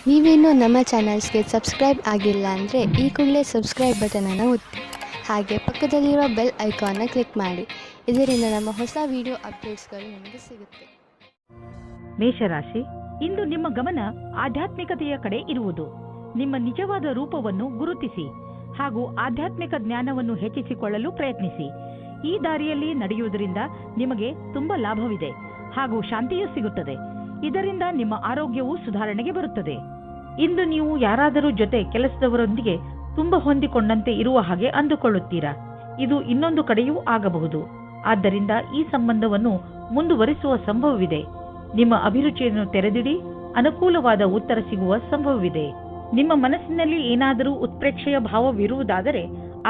ನೀವೇನೂ ನಮ್ಮ ಚಾನಲ್ಸ್ಗೆ ಸಬ್ಸ್ಕ್ರೈಬ್ ಆಗಿಲ್ಲ ಅಂದರೆ ಈ ಕೂಡಲೇ ಸಬ್ಸ್ಕ್ರೈಬ್ ಬಟನನ್ನು ಒತ್ತಿ, ಹಾಗೆ ಪಕ್ಕದಲ್ಲಿರುವ ಬೆಲ್ ಐಕಾನ್ನ ಕ್ಲಿಕ್ ಮಾಡಿ. ಇದರಿಂದ ನಮ್ಮ ಹೊಸ ವಿಡಿಯೋ ಅಪ್ಡೇಟ್ಸ್ಗಳು ನಿಮಗೆ ಸಿಗುತ್ತೆ. ಮೇಷರಾಶಿ, ಇಂದು ನಿಮ್ಮ ಗಮನ ಆಧ್ಯಾತ್ಮಿಕತೆಯ ಕಡೆ ಇರುವುದು. ನಿಮ್ಮ ನಿಜವಾದ ರೂಪವನ್ನು ಗುರುತಿಸಿ ಹಾಗೂ ಆಧ್ಯಾತ್ಮಿಕ ಜ್ಞಾನವನ್ನು ಹೆಚ್ಚಿಸಿಕೊಳ್ಳಲು ಪ್ರಯತ್ನಿಸಿ. ಈ ದಾರಿಯಲ್ಲಿ ನಡೆಯುವುದರಿಂದ ನಿಮಗೆ ತುಂಬಾ ಲಾಭವಿದೆ ಹಾಗೂ ಶಾಂತಿಯೂ ಸಿಗುತ್ತದೆ. ಇದರಿಂದ ನಿಮ್ಮ ಆರೋಗ್ಯವೂ ಸುಧಾರಣೆಗೆ ಬರುತ್ತದೆ. ಇಂದು ನೀವು ಯಾರಾದರೂ ಜೊತೆ ಕೆಲಸದವರೊಂದಿಗೆ ತುಂಬಾ ಹೊಂದಿಕೊಂಡಂತೆ ಇರುವ ಹಾಗೆ ಅಂದುಕೊಳ್ಳುತ್ತೀರಾ. ಇದು ಇನ್ನೊಂದು ಕಡೆಯೂ ಆಗಬಹುದು. ಆದ್ದರಿಂದ ಈ ಸಂಬಂಧವನ್ನು ಮುಂದುವರಿಸುವ ಸಂಭವವಿದೆ. ನಿಮ್ಮ ಅಭಿರುಚಿಯನ್ನು ತೆರೆದಿಡಿ, ಅನುಕೂಲವಾದ ಉತ್ತರ ಸಿಗುವ ಸಂಭವವಿದೆ. ನಿಮ್ಮ ಮನಸ್ಸಿನಲ್ಲಿ ಏನಾದರೂ ಉತ್ಪ್ರೇಕ್ಷೆಯ ಭಾವವಿರುವುದಾದರೆ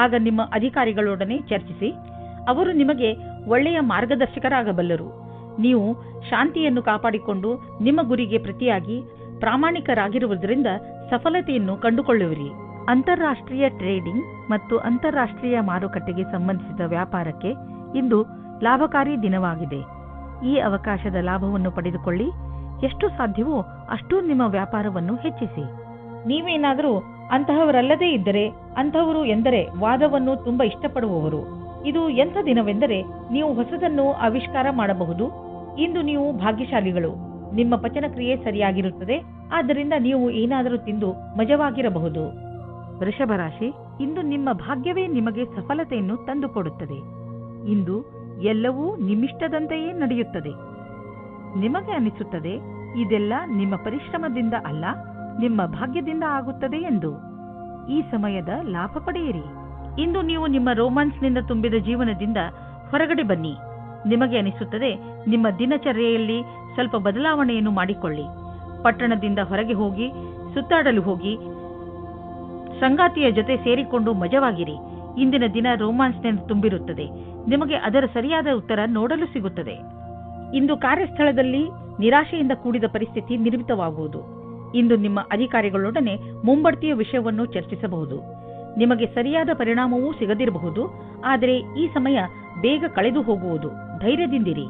ಆಗ ನಿಮ್ಮ ಅಧಿಕಾರಿಗಳೊಡನೆ ಚರ್ಚಿಸಿ. ಅವರು ನಿಮಗೆ ಒಳ್ಳೆಯ ಮಾರ್ಗದರ್ಶಕರಾಗಬಲ್ಲರು. ನೀವು ಶಾಂತಿಯನ್ನು ಕಾಪಾಡಿಕೊಂಡು ನಿಮ್ಮ ಗುರಿಗೆ ಪ್ರತಿಯಾಗಿ ಪ್ರಾಮಾಣಿಕರಾಗಿರುವುದರಿಂದ ಸಫಲತೆಯನ್ನು ಕಂಡುಕೊಳ್ಳುವಿರಿ. ಅಂತಾರಾಷ್ಟ್ರೀಯ ಟ್ರೇಡಿಂಗ್ ಮತ್ತು ಅಂತಾರಾಷ್ಟ್ರೀಯ ಮಾರುಕಟ್ಟೆಗೆ ಸಂಬಂಧಿಸಿದ ವ್ಯಾಪಾರಕ್ಕೆ ಇಂದು ಲಾಭಕಾರಿ ದಿನವಾಗಿದೆ. ಈ ಅವಕಾಶದ ಲಾಭವನ್ನು ಪಡೆದುಕೊಳ್ಳಿ. ಎಷ್ಟು ಸಾಧ್ಯವೋ ಅಷ್ಟು ನಿಮ್ಮ ವ್ಯಾಪಾರವನ್ನು ಹೆಚ್ಚಿಸಿ. ನೀವೇನಾದರೂ ಅಂತಹವರಲ್ಲದೇ ಇದ್ದರೆ, ಅಂತಹವರು ಎಂದರೆ ವಾದವನ್ನು ತುಂಬಾ ಇಷ್ಟಪಡುವವರು. ಇದು ಎಂಥ ದಿನವೆಂದರೆ ನೀವು ಹೊಸದನ್ನು ಆವಿಷ್ಕಾರ ಮಾಡಬಹುದು. ಇಂದು ನೀವು ಭಾಗ್ಯಶಾಲಿಗಳು. ನಿಮ್ಮ ಪಚನ ಕ್ರಿಯೆ ಸರಿಯಾಗಿರುತ್ತದೆ. ಆದ್ದರಿಂದ ನೀವು ಏನಾದರೂ ತಿಂದು ಮಜವಾಗಿರಬಹುದು. ವೃಷಭ ರಾಶಿ, ಇಂದು ನಿಮ್ಮ ಭಾಗ್ಯವೇ ನಿಮಗೆ ಸಫಲತೆಯನ್ನು ತಂದುಕೊಡುತ್ತದೆ. ಇಂದು ಎಲ್ಲವೂ ನಿಮ್ಮಿಷ್ಟದಂತೆಯೇ ನಡೆಯುತ್ತದೆ. ನಿಮಗೆ ಅನಿಸುತ್ತದೆ ಇದೆಲ್ಲ ನಿಮ್ಮ ಪರಿಶ್ರಮದಿಂದ ಅಲ್ಲ, ನಿಮ್ಮ ಭಾಗ್ಯದಿಂದ ಆಗುತ್ತದೆ ಎಂದು. ಈ ಸಮಯದ ಲಾಭ ಪಡೆಯಿರಿ. ಇಂದು ನೀವು ನಿಮ್ಮ ರೋಮಾನ್ಸ್ನಿಂದ ತುಂಬಿದ ಜೀವನದಿಂದ ಹೊರಗಡೆ ಬನ್ನಿ. ನಿಮಗೆ ಅನಿಸುತ್ತದೆ ನಿಮ್ಮ ದಿನಚರ್ಯೆಯಲ್ಲಿ ಸ್ವಲ್ಪ ಬದಲಾವಣೆಯನ್ನು ಮಾಡಿಕೊಳ್ಳಿ. ಪಟ್ಟಣದಿಂದ ಹೊರಗೆ ಹೋಗಿ ಸುತ್ತಾಡಲು ಹೋಗಿ ಸಂಗಾತಿಯ ಜೊತೆ ಸೇರಿಕೊಂಡು ಮಜವಾಗಿರಿ. ಇಂದಿನ ದಿನ ರೋಮಾನ್ಸ್ನಿಂದ ತುಂಬಿರುತ್ತದೆ. ನಿಮಗೆ ಅದರ ಸರಿಯಾದ ಉತ್ತರ ನೋಡಲು ಸಿಗುತ್ತದೆ. ಇಂದು ಕಾರ್ಯಸ್ಥಳದಲ್ಲಿ ನಿರಾಶೆಯಿಂದ ಕೂಡಿದ ಪರಿಸ್ಥಿತಿ ನಿರ್ಮಿತವಾಗುವುದು. ಇಂದು ನಿಮ್ಮ ಅಧಿಕಾರಿಗಳೊಡನೆ ಮುಂಬಡ್ತಿಯ ವಿಷಯವನ್ನು ಚರ್ಚಿಸಬಹುದು. ನಿಮಗೆ ಸರಿಯಾದ ಪರಿಣಾಮವೂ ಸಿಗದಿರಬಹುದು. ಆದರೆ ಈ ಸಮಯ ಬೇಗ ಕಳೆದು ಹೋಗುವುದು. ಧೈರ್ಯದಿಂದಿರಿ.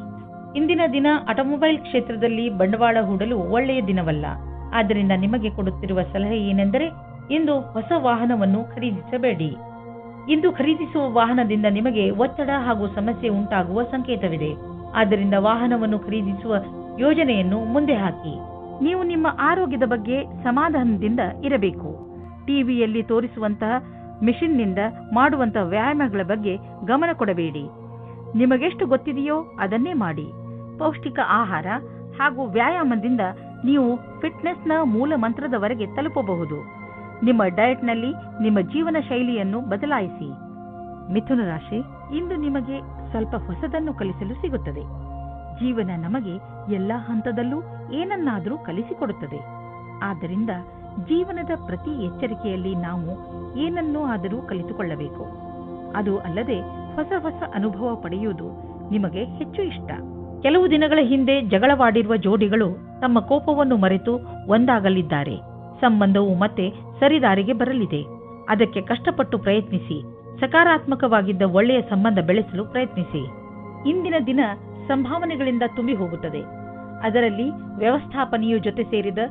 ಇಂದಿನ ದಿನ ಆಟೋಮೊಬೈಲ್ ಕ್ಷೇತ್ರದಲ್ಲಿ ಬಂಡವಾಳ ಹೂಡಲು ಒಳ್ಳೆಯ ದಿನವಲ್ಲ. ಆದ್ದರಿಂದ ನಿಮಗೆ ಕೊಡುತ್ತಿರುವ ಸಲಹೆ ಏನೆಂದರೆ ಇಂದು ಹೊಸ ವಾಹನವನ್ನು ಖರೀದಿಸಬೇಡಿ. ಇಂದು ಖರೀದಿಸುವ ವಾಹನದಿಂದ ನಿಮಗೆ ಒತ್ತಡ ಹಾಗೂ ಸಮಸ್ಯೆ ಉಂಟಾಗುವ ಸಂಕೇತವಿದೆ. ಆದ್ದರಿಂದ ವಾಹನವನ್ನು ಖರೀದಿಸುವ ಯೋಜನೆಯನ್ನು ಮುಂದೆ ಹಾಕಿ. ನೀವು ನಿಮ್ಮ ಆರೋಗ್ಯದ ಬಗ್ಗೆ ಸಮಾಧಾನದಿಂದ ಇರಬೇಕು. ಟಿವಿಯಲ್ಲಿ ತೋರಿಸುವಂತಹ ಮಿಷಿನ್ನಿಂದ ಮಾಡುವಂತಹ ವ್ಯಾಯಾಮಗಳ ಬಗ್ಗೆ ಗಮನ ಕೊಡಬೇಡಿ. ನಿಮಗೆಷ್ಟು ಗೊತ್ತಿದೆಯೋ ಅದನ್ನೇ ಮಾಡಿ. ಪೌಷ್ಟಿಕ ಆಹಾರ ಹಾಗೂ ವ್ಯಾಯಾಮದಿಂದ ನೀವು ಫಿಟ್ನೆಸ್ನ ಮೂಲ ಮಂತ್ರದವರೆಗೆ ತಲುಪಬಹುದು. ನಿಮ್ಮ ಡಯಟ್ನಲ್ಲಿ ನಿಮ್ಮ ಜೀವನ ಶೈಲಿಯನ್ನು ಬದಲಾಯಿಸಿ. ಮಿಥುನ ರಾಶಿ, ಇಂದು ನಿಮಗೆ ಸ್ವಲ್ಪ ಹೊಸದನ್ನು ಕಲಿಸಲು ಸಿಗುತ್ತದೆ. ಜೀವನ ನಮಗೆ ಎಲ್ಲಾ ಹಂತದಲ್ಲೂ ಏನನ್ನಾದರೂ ಕಲಿಸಿಕೊಡುತ್ತದೆ. ಆದ್ದರಿಂದ ಜೀವನದ ಪ್ರತಿ ಎಚ್ಚರಿಕೆಯಲ್ಲಿ ನಾವು ಏನನ್ನೂ ಆದರೂ ಕಲಿತುಕೊಳ್ಳಬೇಕು. ಅದು ಅಲ್ಲದೆ ಹೊಸ ಹೊಸ ಅನುಭವ ಪಡೆಯುವುದು ನಿಮಗೆ ಹೆಚ್ಚು ಇಷ್ಟ. ಕೆಲವು ದಿನಗಳ ಹಿಂದೆ ಜಗಳವಾಡಿರುವ ಜೋಡಿಗಳು ತಮ್ಮ ಕೋಪವನ್ನು ಮರೆತು ಒಂದಾಗಲಿದ್ದಾರೆ. ಸಂಬಂಧವು ಮತ್ತೆ ಸರಿದಾರಿಗೆ ಬರಲಿದೆ. ಅದಕ್ಕೆ ಕಷ್ಟಪಟ್ಟು ಪ್ರಯತ್ನಿಸಿ. ಸಕಾರಾತ್ಮಕವಾಗಿದ್ದ ಒಳ್ಳೆಯ ಸಂಬಂಧ ಬೆಳೆಸಲು ಪ್ರಯತ್ನಿಸಿ. ಇಂದಿನ ದಿನ ಸಂಭಾವನೆಗಳಿಂದ ತುಂಬಿ ಹೋಗುತ್ತದೆ. ಅದರಲ್ಲಿ ವ್ಯವಸ್ಥಾಪನೆಯು ಜೊತೆ ಸೇರಿದ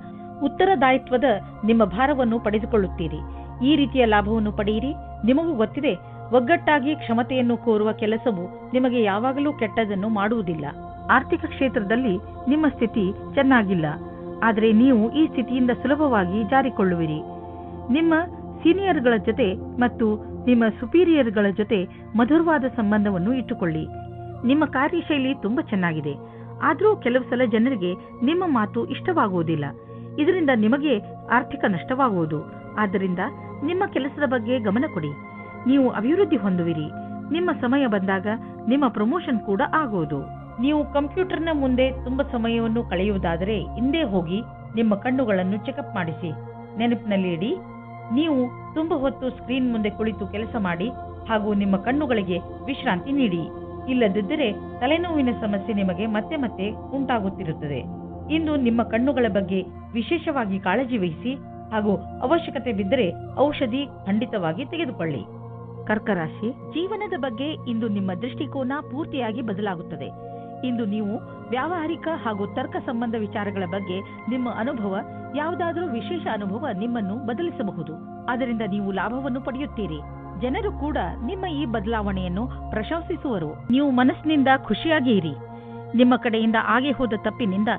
ಉತ್ತರದಾಯಿತ್ವದ ನಿಮ್ಮ ಭಾರವನ್ನು ಪಡೆದುಕೊಳ್ಳುತ್ತೀರಿ. ಈ ರೀತಿಯ ಲಾಭವನ್ನು ಪಡೆಯಿರಿ. ನಿಮಗೂ ಗೊತ್ತಿದೆ, ಒಗ್ಗಟ್ಟಾಗಿ ಕ್ಷಮತೆಯನ್ನು ಕೋರುವ ಕೆಲಸವು ನಿಮಗೆ ಯಾವಾಗಲೂ ಕೆಟ್ಟದನ್ನು ಮಾಡುವುದಿಲ್ಲ. ಆರ್ಥಿಕ ಕ್ಷೇತ್ರದಲ್ಲಿ ನಿಮ್ಮ ಸ್ಥಿತಿ ಚೆನ್ನಾಗಿಲ್ಲ. ಆದರೆ ನೀವು ಈ ಸ್ಥಿತಿಯಿಂದ ಸುಲಭವಾಗಿ ಜಾರಿಕೊಳ್ಳುವಿರಿ. ನಿಮ್ಮ ಸೀನಿಯರ್ಗಳ ಜೊತೆ ಮತ್ತು ನಿಮ್ಮ ಸುಪೀರಿಯರ್ಗಳ ಜೊತೆ ಮಧುರವಾದ ಸಂಬಂಧವನ್ನು ಇಟ್ಟುಕೊಳ್ಳಿ. ನಿಮ್ಮ ಕಾರ್ಯಶೈಲಿ ತುಂಬಾ ಚೆನ್ನಾಗಿದೆ. ಆದರೂ ಕೆಲವು ಸಲ ಜನರಿಗೆ ನಿಮ್ಮ ಮಾತು ಇಷ್ಟವಾಗುವುದಿಲ್ಲ. ಇದರಿಂದ ನಿಮಗೆ ಆರ್ಥಿಕ ನಷ್ಟವಾಗುವುದು. ಆದ್ದರಿಂದ ನಿಮ್ಮ ಕೆಲಸದ ಬಗ್ಗೆ ಗಮನ ಕೊಡಿ. ನೀವು ಅಭಿವೃದ್ಧಿ ಹೊಂದುವಿರಿ. ನಿಮ್ಮ ಸಮಯ ಬಂದಾಗ ನಿಮ್ಮ ಪ್ರಮೋಷನ್ ಕೂಡ ಆಗುವುದು. ನೀವು ಕಂಪ್ಯೂಟರ್ನ ಮುಂದೆ ತುಂಬಾ ಸಮಯವನ್ನು ಕಳೆಯುವುದಾದರೆ ಹಿಂದೆ ಹೋಗಿ ನಿಮ್ಮ ಕಣ್ಣುಗಳನ್ನು ಚೆಕಪ್ ಮಾಡಿಸಿ. ನೆನಪಿನಲ್ಲಿ ಇಡಿ, ನೀವು ತುಂಬಾ ಹೊತ್ತು ಸ್ಕ್ರೀನ್ ಮುಂದೆ ಕುಳಿತು ಕೆಲಸ ಮಾಡಿ ಹಾಗೂ ನಿಮ್ಮ ಕಣ್ಣುಗಳಿಗೆ ವಿಶ್ರಾಂತಿ ನೀಡಿ. ಇಲ್ಲದಿದ್ದರೆ ತಲೆನೋವಿನ ಸಮಸ್ಯೆ ನಿಮಗೆ ಮತ್ತೆ ಮತ್ತೆ ಉಂಟಾಗುತ್ತಿರುತ್ತದೆ. ಇಂದು ನಿಮ್ಮ ಕಣ್ಣುಗಳ ಬಗ್ಗೆ ವಿಶೇಷವಾಗಿ ಕಾಳಜಿ ವಹಿಸಿ ಹಾಗೂ ಅವಶ್ಯಕತೆ ಬಿದ್ದರೆ ಔಷಧಿ ಖಂಡಿತವಾಗಿ ತೆಗೆದುಕೊಳ್ಳಿ. ಕರ್ಕ ರಾಶಿ, ಜೀವನದ ಬಗ್ಗೆ ಇಂದು ನಿಮ್ಮ ದೃಷ್ಟಿಕೋನ ಪೂರ್ತಿಯಾಗಿ ಬದಲಾಗುತ್ತದೆ. ಇಂದು ನೀವು ವ್ಯಾವಹಾರಿಕ ಹಾಗೂ ತರ್ಕ ಸಂಬಂಧ ವಿಚಾರಗಳ ಬಗ್ಗೆ ನಿಮ್ಮ ಅನುಭವ, ಯಾವುದಾದರೂ ವಿಶೇಷ ಅನುಭವ ನಿಮ್ಮನ್ನು ಬದಲಿಸಬಹುದು. ಅದರಿಂದ ನೀವು ಲಾಭವನ್ನು ಪಡೆಯುತ್ತೀರಿ. ಜನರು ಕೂಡ ನಿಮ್ಮ ಈ ಬದಲಾವಣೆಯನ್ನು ಪ್ರಶಂಸಿಸುವರು. ನೀವು ಮನಸ್ಸಿನಿಂದ ಖುಷಿಯಾಗಿ ಇರಿ. ನಿಮ್ಮ ಕಡೆಯಿಂದ ಆಗಿ ಹೋದ ತಪ್ಪಿನಿಂದ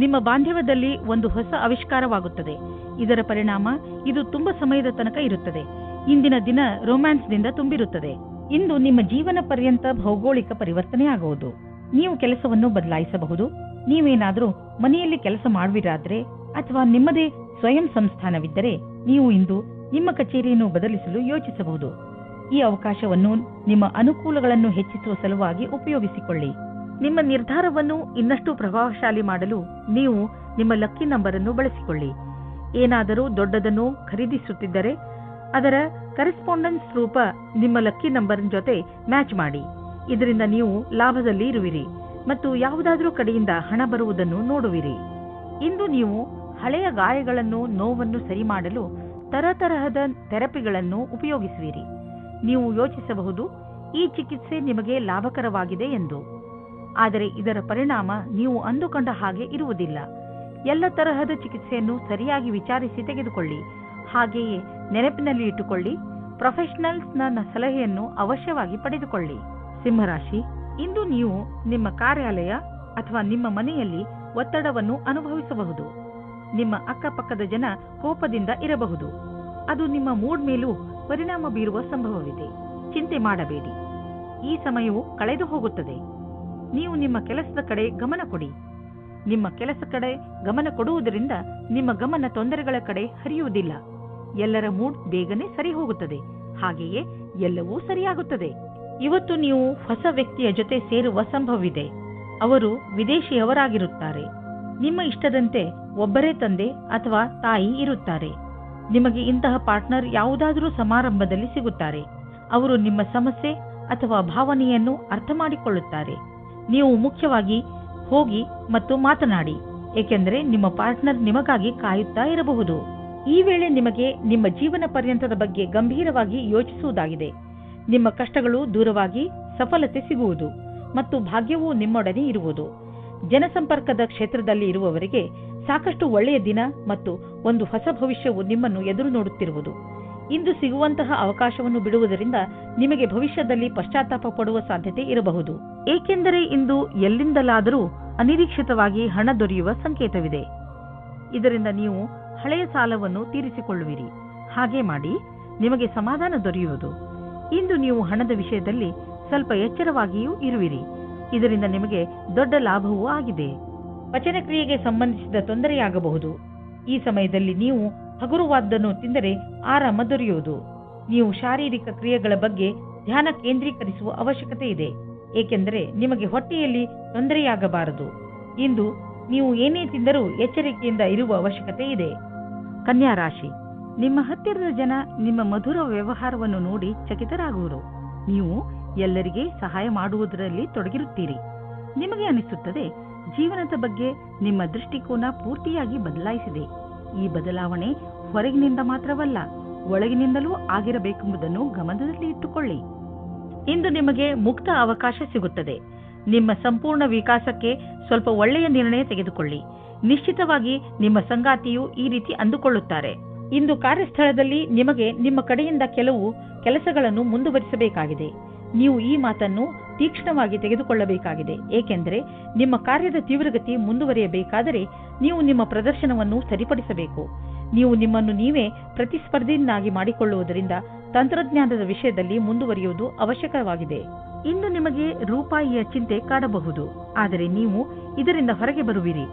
ನಿಮ್ಮ ಬಾಂಧವ್ಯದಲ್ಲಿ ಒಂದು ಹೊಸ ಆವಿಷ್ಕಾರವಾಗುತ್ತದೆ. ಇದರ ಪರಿಣಾಮ ಇದು ತುಂಬಾ ಸಮಯದ ತನಕ ಇರುತ್ತದೆ. ಇಂದಿನ ದಿನ ರೊಮ್ಯಾನ್ಸ್ನಿಂದ ತುಂಬಿರುತ್ತದೆ. ಇಂದು ನಿಮ್ಮ ಜೀವನ ಪರ್ಯಂತ ಭೌಗೋಳಿಕ ಪರಿವರ್ತನೆ ಆಗುವುದು. ನೀವು ಕೆಲಸವನ್ನು ಬದಲಾಯಿಸಬಹುದು. ನೀವೇನಾದರೂ ಮನೆಯಲ್ಲಿ ಕೆಲಸ ಮಾಡುವಿರಾದ್ರೆ ಅಥವಾ ನಿಮ್ಮದೇ ಸ್ವಯಂ ಸಂಸ್ಥಾನವಿದ್ದರೆ ನೀವು ಇಂದು ನಿಮ್ಮ ಕಚೇರಿಯನ್ನು ಬದಲಿಸಲು ಯೋಚಿಸಬಹುದು. ಈ ಅವಕಾಶವನ್ನು ನಿಮ್ಮ ಅನುಕೂಲಗಳನ್ನು ಹೆಚ್ಚಿಸುವ ಸಲುವಾಗಿ ಉಪಯೋಗಿಸಿಕೊಳ್ಳಿ. ನಿಮ್ಮ ನಿರ್ಧಾರವನ್ನು ಇನ್ನಷ್ಟು ಪ್ರಭಾವಶಾಲಿ ಮಾಡಲು ನೀವು ನಿಮ್ಮ ಲಕ್ಕಿ ನಂಬರ್ ಅನ್ನು ಬಳಸಿಕೊಳ್ಳಿ. ಏನಾದರೂ ದೊಡ್ಡದನ್ನು ಖರೀದಿಸುತ್ತಿದ್ದರೆ ಅದರ ಕರೆಸ್ಪಾಂಡೆನ್ಸ್ ರೂಪ ನಿಮ್ಮ ಲಕ್ಕಿ ನಂಬರ್ ಜೊತೆ ಮ್ಯಾಚ್ ಮಾಡಿ. ಇದರಿಂದ ನೀವು ಲಾಭದಲ್ಲಿ ಇರುವಿರಿ ಮತ್ತು ಯಾವುದಾದರೂ ಕಡೆಯಿಂದ ಹಣ ಬರುವುದನ್ನು ನೋಡುವಿರಿ. ಇಂದು ನೀವು ಹಳೆಯ ಗಾಯಗಳನ್ನು, ನೋವನ್ನು ಸರಿ ಮಾಡಲು ತರತರಹದ ಥೆರಪಿಗಳನ್ನು ಉಪಯೋಗಿಸುವಿರಿ. ನೀವು ಯೋಚಿಸಬಹುದು, ಈ ಚಿಕಿತ್ಸೆ ನಿಮಗೆ ಲಾಭಕರವಾಗಿದೆ ಎಂದು. ಆದರೆ ಇದರ ಪರಿಣಾಮ ನೀವು ಅಂದುಕೊಂಡ ಹಾಗೆ ಇರುವುದಿಲ್ಲ. ಎಲ್ಲ ತರಹದ ಚಿಕಿತ್ಸೆಯನ್ನು ಸರಿಯಾಗಿ ವಿಚಾರಿಸಿ ತೆಗೆದುಕೊಳ್ಳಿ. ಹಾಗೆಯೇ ನೆನಪಿನಲ್ಲಿ ಇಟ್ಟುಕೊಳ್ಳಿ, ಪ್ರೊಫೆಷನಲ್ಸ್ನ ಸಲಹೆಯನ್ನು ಅವಶ್ಯವಾಗಿ ಪಡೆದುಕೊಳ್ಳಿ. ಸಿಂಹರಾಶಿ, ಇಂದು ನೀವು ನಿಮ್ಮ ಕಾರ್ಯಾಲಯ ಅಥವಾ ನಿಮ್ಮ ಮನೆಯಲ್ಲಿ ಒತ್ತಡವನ್ನು ಅನುಭವಿಸಬಹುದು. ನಿಮ್ಮ ಅಕ್ಕಪಕ್ಕದ ಜನ ಕೋಪದಿಂದ ಇರಬಹುದು. ಅದು ನಿಮ್ಮ ಮೂಡ್ ಮೇಲೂ ಪರಿಣಾಮ ಬೀರುವ ಸಂಭವವಿದೆ. ಚಿಂತೆ ಮಾಡಬೇಡಿ, ಈ ಸಮಯವು ಕಳೆದು ಹೋಗುತ್ತದೆ. ನೀವು ನಿಮ್ಮ ಕೆಲಸದ ಕಡೆ ಗಮನ ಕೊಡಿ. ನಿಮ್ಮ ಕೆಲಸ ಕಡೆ ಗಮನ ಕೊಡುವುದರಿಂದ ನಿಮ್ಮ ಗಮನ ತೊಂದರೆಗಳ ಕಡೆ ಹರಿಯುವುದಿಲ್ಲ. ಎಲ್ಲರ ಮೂಡ್ ಬೇಗನೆ ಸರಿ ಹೋಗುತ್ತದೆ. ಹಾಗೆಯೇ ಎಲ್ಲವೂ ಸರಿಯಾಗುತ್ತದೆ. ಇವತ್ತು ನೀವು ಹೊಸ ವ್ಯಕ್ತಿಯ ಜೊತೆ ಸೇರುವ ಸಂಭವವಿದೆ. ಅವರು ವಿದೇಶಿಯವರಾಗಿರುತ್ತಾರೆ. ನಿಮ್ಮ ಇಷ್ಟದಂತೆ ಒಬ್ಬರೇ ತಂದೆ ಅಥವಾ ತಾಯಿ ಇರುತ್ತಾರೆ. ನಿಮಗೆ ಇಂತಹ ಪಾರ್ಟ್ನರ್ ಯಾವುದಾದರೂ ಸಮಾರಂಭದಲ್ಲಿ ಸಿಗುತ್ತಾರೆ. ಅವರು ನಿಮ್ಮ ಸಮಸ್ಯೆ ಅಥವಾ ಭಾವನೆಯನ್ನು ಅರ್ಥ ಮಾಡಿಕೊಳ್ಳುತ್ತಾರೆ. ನೀವು ಮುಖ್ಯವಾಗಿ ಹೋಗಿ ಮತ್ತು ಮಾತನಾಡಿ, ಏಕೆಂದರೆ ನಿಮ್ಮ ಪಾರ್ಟ್ನರ್ ನಿಮಗಾಗಿ ಕಾಯುತ್ತಾ ಇರಬಹುದು. ಈ ವೇಳೆ ನಿಮಗೆ ನಿಮ್ಮ ಜೀವನ ಪರ್ಯಂತದ ಬಗ್ಗೆ ಗಂಭೀರವಾಗಿ ಯೋಚಿಸುವುದಾಗಿದೆ. ನಿಮ್ಮ ಕಷ್ಟಗಳು ದೂರವಾಗಿ ಸಫಲತೆ ಸಿಗುವುದು ಮತ್ತು ಭಾಗ್ಯವೂ ನಿಮ್ಮೊಡನೆ ಇರುವುದು. ಜನಸಂಪರ್ಕದ ಕ್ಷೇತ್ರದಲ್ಲಿ ಇರುವವರಿಗೆ ಸಾಕಷ್ಟು ಒಳ್ಳೆಯ ದಿನ ಮತ್ತು ಒಂದು ಹೊಸ ಭವಿಷ್ಯವು ನಿಮ್ಮನ್ನು ಎದುರು ನೋಡುತ್ತಿರುವುದು. ಇಂದು ಸಿಗುವಂತಹ ಅವಕಾಶವನ್ನು ಬಿಡುವುದರಿಂದ ನಿಮಗೆ ಭವಿಷ್ಯದಲ್ಲಿ ಪಶ್ಚಾತ್ತಾಪ ಪಡುವ ಸಾಧ್ಯತೆ ಇರಬಹುದು. ಏಕೆಂದರೆ ಇಂದು ಎಲ್ಲಿಂದಲಾದರೂ ಅನಿರೀಕ್ಷಿತವಾಗಿ ಹಣ ದೊರೆಯುವ ಸಂಕೇತವಿದೆ. ಇದರಿಂದ ನೀವು ಹಳೆಯ ಸಾಲವನ್ನು ತೀರಿಸಿಕೊಳ್ಳುವಿರಿ. ಹಾಗೆ ಮಾಡಿ ನಿಮಗೆ ಸಮಾಧಾನ ದೊರೆಯುವುದು. ಇಂದು ನೀವು ಹಣದ ವಿಷಯದಲ್ಲಿ ಸ್ವಲ್ಪ ಎಚ್ಚರವಾಗಿಯೂ ಇರುವಿರಿ. ಇದರಿಂದ ನಿಮಗೆ ದೊಡ್ಡ ಲಾಭವೂ ಆಗಿದೆ. ಪಚನ ಕ್ರಿಯೆಗೆ ಸಂಬಂಧಿಸಿದ ತೊಂದರೆಯಾಗಬಹುದು. ಈ ಸಮಯದಲ್ಲಿ ನೀವು ಹಗುರವಾದ್ದನ್ನು ತಿಂದರೆ ಆರಾಮ ದೊರೆಯುವುದು. ನೀವು ಶಾರೀರಿಕ ಕ್ರಿಯೆಗಳ ಬಗ್ಗೆ ಧ್ಯಾನ ಕೇಂದ್ರೀಕರಿಸುವ ಅವಶ್ಯಕತೆ ಇದೆ, ಏಕೆಂದರೆ ನಿಮಗೆ ಹೊಟ್ಟೆಯಲ್ಲಿ ತೊಂದರೆಯಾಗಬಾರದು. ಇಂದು ನೀವು ಏನೇ ತಿಂದರೂ ಎಚ್ಚರಿಕೆಯಿಂದ ಇರುವ ಅವಶ್ಯಕತೆ ಇದೆ. ಕನ್ಯಾ ರಾಶಿ, ನಿಮ್ಮ ಹತ್ತಿರದ ಜನ ನಿಮ್ಮ ಮಧುರ ವ್ಯವಹಾರವನ್ನು ನೋಡಿ ಚಕಿತರಾಗುವರು. ನೀವು ಎಲ್ಲರಿಗೆ ಸಹಾಯ ಮಾಡುವುದರಲ್ಲಿ ತೊಡಗಿರುತ್ತೀರಿ. ನಿಮಗೆ ಅನಿಸುತ್ತದೆ, ಜೀವನದ ಬಗ್ಗೆ ನಿಮ್ಮ ದೃಷ್ಟಿಕೋನ ಪೂರ್ತಿಯಾಗಿ ಬದಲಾಯಿಸಿದೆ. ಈ ಬದಲಾವಣೆ ಹೊರಗಿನಿಂದ ಮಾತ್ರವಲ್ಲ, ಒಳಗಿನಿಂದಲೂ ಆಗಿರಬೇಕೆಂಬುದನ್ನು ಗಮನದಲ್ಲಿ ಇಟ್ಟುಕೊಳ್ಳಿ. ಇಂದು ನಿಮಗೆ ಮುಕ್ತ ಅವಕಾಶ ಸಿಗುತ್ತದೆ. ನಿಮ್ಮ ಸಂಪೂರ್ಣ ವಿಕಾಸಕ್ಕೆ ಸ್ವಲ್ಪ ಒಳ್ಳೆಯ ನಿರ್ಣಯ ತೆಗೆದುಕೊಳ್ಳಿ. ನಿಶ್ಚಿತವಾಗಿ ನಿಮ್ಮ ಸಂಗಾತಿಯು ಈ ರೀತಿ ಅಂದುಕೊಳ್ಳುತ್ತಾರೆ. ಇಂದು ಕಾರ್ಯಸ್ಥಳದಲ್ಲಿ ನಿಮಗೆ ನಿಮ್ಮ ಕಡೆಯಿಂದ ಕೆಲವು ಕೆಲಸಗಳನ್ನು ಮುಂದುವರಿಸಬೇಕಾಗಿದೆ. ನೀವು ಈ ಮಾತನ್ನು ತೀಕ್ಷ್ಣವಾಗಿ ತೆಗೆದುಕೊಳ್ಳಬೇಕಾಗಿದೆ, ಏಕೆಂದರೆ ನಿಮ್ಮ ಕಾರ್ಯದ ತೀವ್ರಗತಿ ಮುಂದುವರಿಯಬೇಕಾದರೆ ನೀವು ನಿಮ್ಮ ಪ್ರದರ್ಶನವನ್ನು ಸರಿಪಡಿಸಬೇಕು. ನೀವು ನಿಮ್ಮನ್ನು ನೀವೇ ಪ್ರತಿಸ್ಪರ್ಧಿಯನ್ನಾಗಿ ಮಾಡಿಕೊಳ್ಳುವುದರಿಂದ ತಂತ್ರಜ್ಞಾನದ ವಿಷಯದಲ್ಲಿ ಮುಂದುವರಿಯುವುದು ಅವಶ್ಯಕವಾಗಿದೆ. ಇಂದು ನಿಮಗೆ ರೂಪಾಯಿಯ ಚಿಂತೆ ಕಾಡಬಹುದು, ಆದರೆ ನೀವು ಇದರಿಂದ ಹೊರಗೆ ಬರುವಿರಿ.